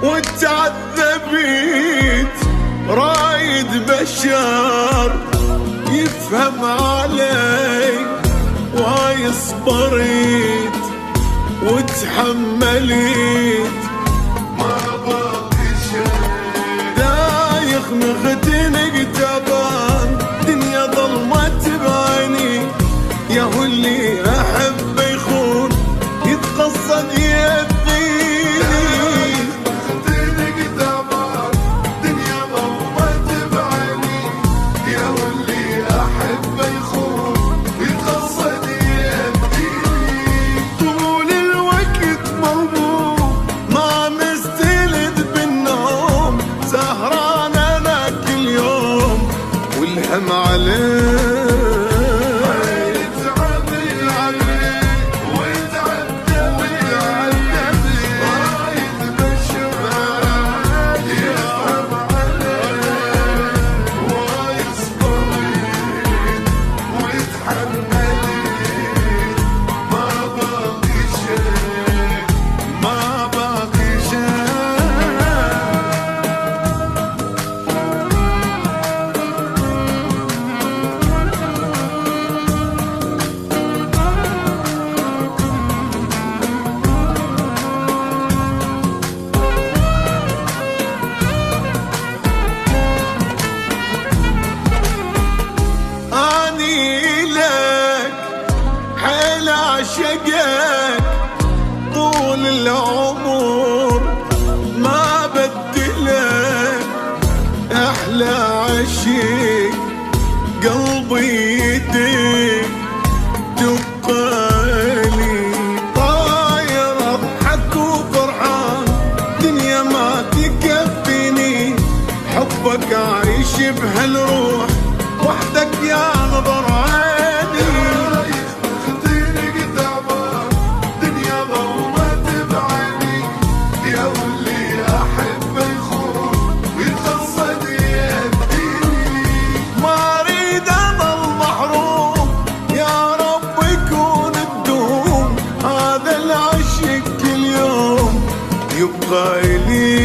وتعذبت رايد بشر يفهم علي، واي صبرت وتحملت ما باقي شيء، دايخ مختنق تعبان دنيا ظلمت بعيني، يا هو اللي احب يخون يتقصد يأذيني، مختنق تعبان دنيا ظلمت بعيني، يا هو اللي احب يخون يتقصد يأذيني، طول الوقت موهوم ما مستلذ بالنوم، سهران انا كل يوم والهم عليه عشقك طول العمر ما بدلك، احلى عشق قلبي يديك دقالي، طاير اضحك وفرحان دنيا ما تكفيني، حبك عايش بهالروح وحدك يا نظر عيني، يبقى إلي